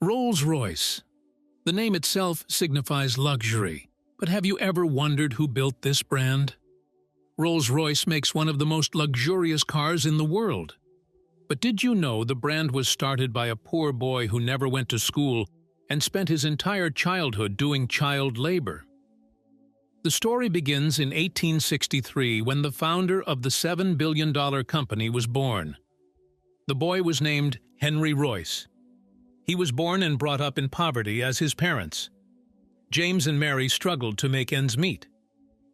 Rolls Royce. The name itself signifies luxury, but have you ever wondered who built this brand? Rolls Royce makes one of the most luxurious cars in the world. But did you know the brand was started by a poor boy who never went to school and spent his entire childhood doing child labor? The story begins in 1863 when the founder of the $7 billion company was born. The boy was named Henry Royce. He was born and brought up in poverty as his parents. James and Mary struggled to make ends meet.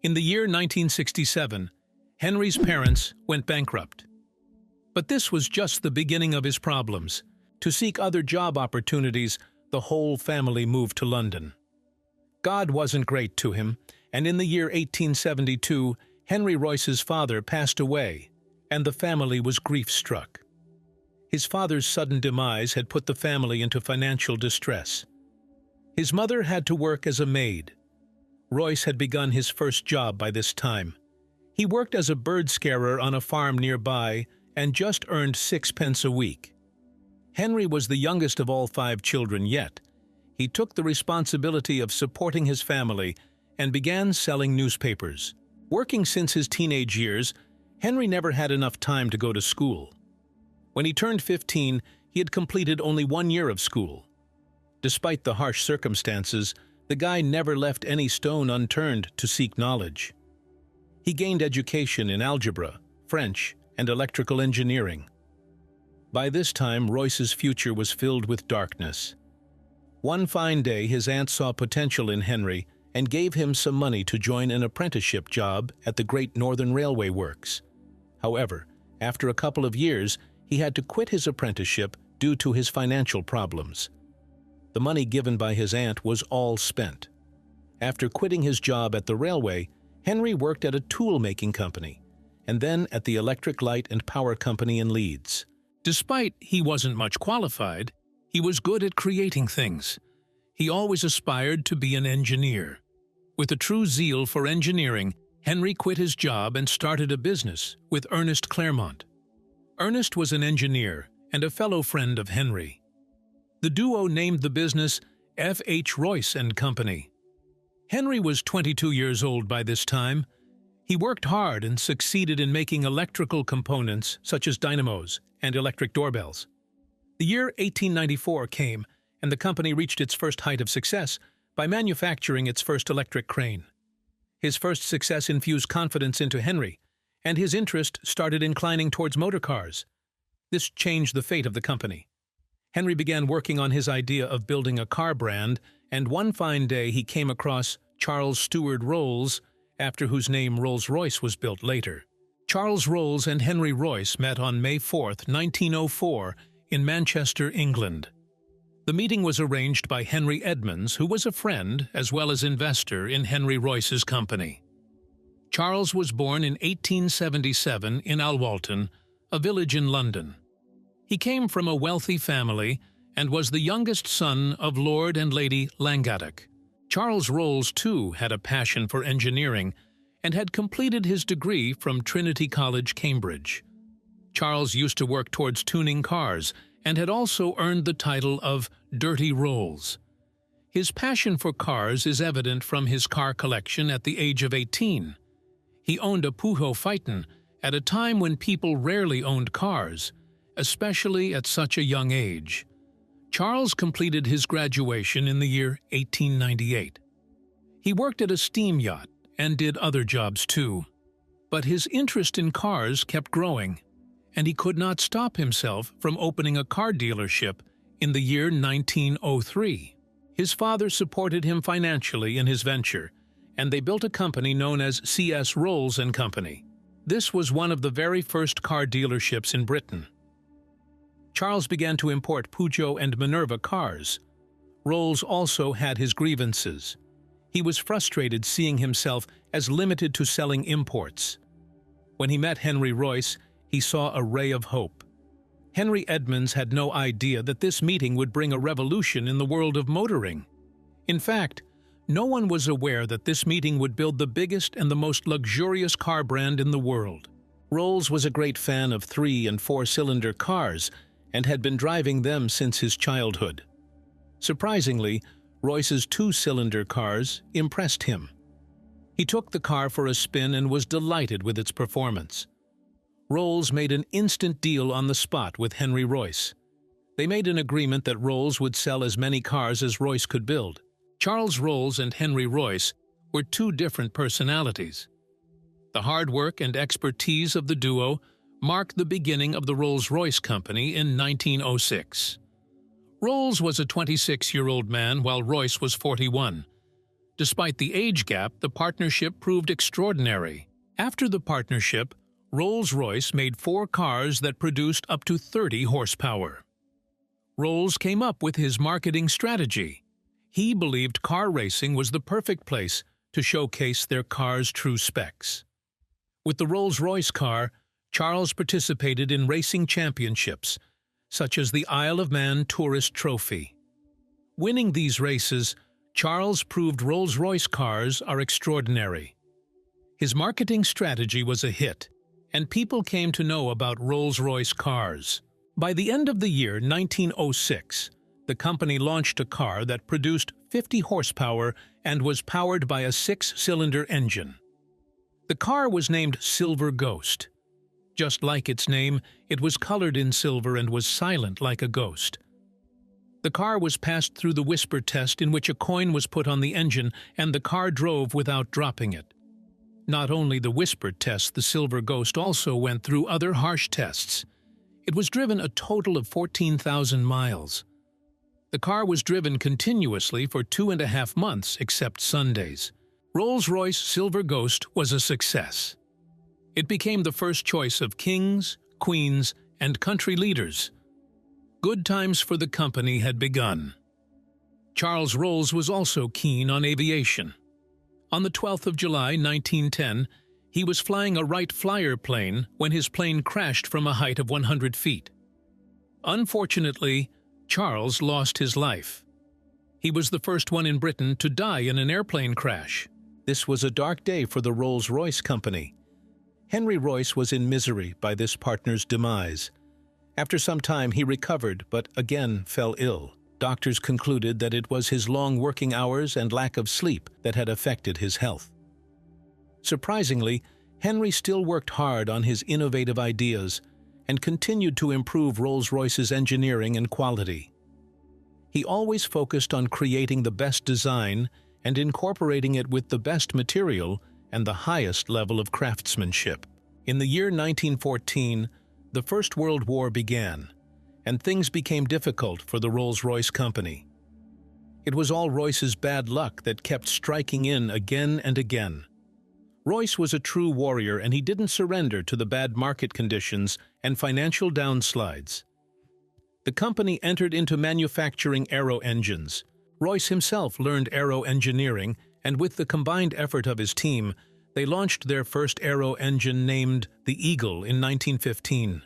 In the year 1967, Henry's parents went bankrupt. But this was just the beginning of his problems. To seek other job opportunities, the whole family moved to London. God wasn't great to him, and in the year 1872, Henry Royce's father passed away, and the family was grief-struck. His father's sudden demise had put the family into financial distress. His mother had to work as a maid. Royce had begun his first job by this time. He worked as a bird scarer on a farm nearby and just earned 6 pence a week. Henry was the youngest of all 5 children yet. He took the responsibility of supporting his family and began selling newspapers. Working since his teenage years, Henry never had enough time to go to school. When he turned 15, he had completed only 1 year of school. Despite the harsh circumstances, the guy never left any stone unturned to seek knowledge. He gained education in algebra, French, and electrical engineering. By this time, Royce's future was filled with darkness. One fine day, his aunt saw potential in Henry and gave him some money to join an apprenticeship job at the Great Northern Railway Works. However, after a couple of years, he had to quit his apprenticeship due to his financial problems. The money given by his aunt was all spent. After quitting his job at the railway, Henry worked at a tool-making company, and then at the Electric Light and Power Company in Leeds. Despite he wasn't much qualified, he was good at creating things. He always aspired to be an engineer. With a true zeal for engineering, Henry quit his job and started a business with Ernest Claremont. Ernest was an engineer and a fellow friend of Henry. The duo named the business F.H. Royce and Company. Henry was 22 years old by this time. He worked hard and succeeded in making electrical components such as dynamos and electric doorbells. The year 1894 came, and the company reached its first height of success by manufacturing its first electric crane. His first success infused confidence into Henry, and his interest started inclining towards motor cars. This changed the fate of the company. Henry began working on his idea of building a car brand, and one fine day he came across Charles Stewart Rolls, after whose name Rolls-Royce was built later. Charles Rolls and Henry Royce met on May 4, 1904, in Manchester, England. The meeting was arranged by Henry Edmonds, who was a friend as well as investor in Henry Royce's company. Charles was born in 1877 in Alwalton, a village in London. He came from a wealthy family and was the youngest son of Lord and Lady Langaddock. Charles Rolls, too, had a passion for engineering and had completed his degree from Trinity College, Cambridge. Charles used to work towards tuning cars and had also earned the title of Dirty Rolls. His passion for cars is evident from his car collection at the age of 18. He owned a Peugeot Phaeton at a time when people rarely owned cars, especially at such a young age. Charles completed his graduation in the year 1898. He worked at a steam yacht and did other jobs too. But his interest in cars kept growing, and he could not stop himself from opening a car dealership in the year 1903. His father supported him financially in his venture, and they built a company known as C.S. Rolls and Company. This was one of the very first car dealerships in Britain. Charles began to import Peugeot and Minerva cars. Rolls also had his grievances. He was frustrated seeing himself as limited to selling imports. When he met Henry Royce, he saw a ray of hope. Henry Edmonds had no idea that this meeting would bring a revolution in the world of motoring. In fact, no one was aware that this meeting would build the biggest and the most luxurious car brand in the world. Rolls was a great fan of 3- and 4-cylinder cars and had been driving them since his childhood. Surprisingly, Royce's two-cylinder cars impressed him. He took the car for a spin and was delighted with its performance. Rolls made an instant deal on the spot with Henry Royce. They made an agreement that Rolls would sell as many cars as Royce could build. Charles Rolls and Henry Royce were two different personalities. The hard work and expertise of the duo marked the beginning of the Rolls-Royce Company in 1906. Rolls was a 26-year-old man while Royce was 41. Despite the age gap, the partnership proved extraordinary. After the partnership, Rolls-Royce made 4 cars that produced up to 30 horsepower. Rolls came up with his marketing strategy. He believed car racing was the perfect place to showcase their car's true specs. With the Rolls-Royce car, Charles participated in racing championships, such as the Isle of Man Tourist Trophy. Winning these races, Charles proved Rolls-Royce cars are extraordinary. His marketing strategy was a hit, and people came to know about Rolls-Royce cars. By the end of the year 1906, the company launched a car that produced 50 horsepower and was powered by a 6-cylinder engine. The car was named Silver Ghost. Just like its name, it was colored in silver and was silent like a ghost. The car was passed through the whisper test, in which a coin was put on the engine and the car drove without dropping it. Not only the whisper test, the Silver Ghost also went through other harsh tests. It was driven a total of 14,000 miles. The car was driven continuously for 2.5 months, except Sundays. Rolls-Royce Silver Ghost was a success. It became the first choice of kings, queens, and country leaders. Good times for the company had begun. Charles Rolls was also keen on aviation. On the 12th of July, 1910, he was flying a Wright Flyer plane when his plane crashed from a height of 100 feet. Unfortunately, Charles lost his life. He was the first one in Britain to die in an airplane crash. This was a dark day for the Rolls-Royce Company. Henry Royce was in misery by this partner's demise. After some time, he recovered, but again fell ill. Doctors concluded that it was his long working hours and lack of sleep that had affected his health. Surprisingly, Henry still worked hard on his innovative ideas and continued to improve Rolls-Royce's engineering and quality. He always focused on creating the best design and incorporating it with the best material and the highest level of craftsmanship. In the year 1914, the First World War began, and things became difficult for the Rolls-Royce Company. It was all Royce's bad luck that kept striking in again and again. Royce was a true warrior, and he didn't surrender to the bad market conditions and financial downsides. The company entered into manufacturing aero engines. Royce himself learned aero engineering, and with the combined effort of his team, they launched their first aero engine named the Eagle in 1915.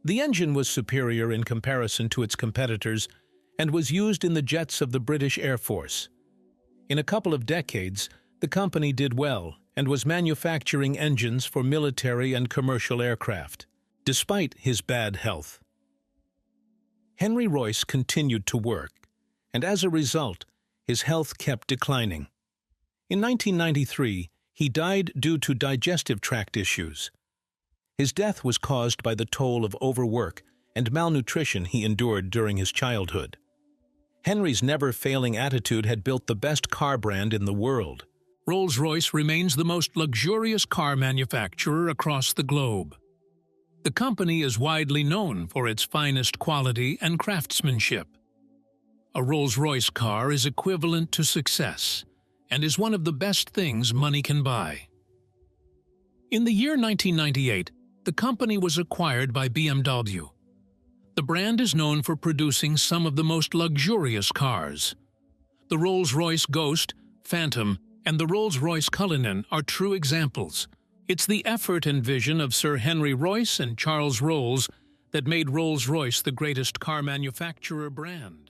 The engine was superior in comparison to its competitors and was used in the jets of the British Air Force. In a couple of decades, the company did well and was manufacturing engines for military and commercial aircraft, despite his bad health. Henry Royce continued to work, and as a result, his health kept declining. In 1993, he died due to digestive tract issues. His death was caused by the toll of overwork and malnutrition he endured during his childhood. Henry's never-failing attitude had built the best car brand in the world. Rolls-Royce remains the most luxurious car manufacturer across the globe. The company is widely known for its finest quality and craftsmanship. A Rolls-Royce car is equivalent to success and is one of the best things money can buy. In the year 1998, the company was acquired by BMW. The brand is known for producing some of the most luxurious cars. The Rolls-Royce Ghost, Phantom, and the Rolls-Royce Cullinan are true examples. It's the effort and vision of Sir Henry Royce and Charles Rolls that made Rolls-Royce the greatest car manufacturer brand.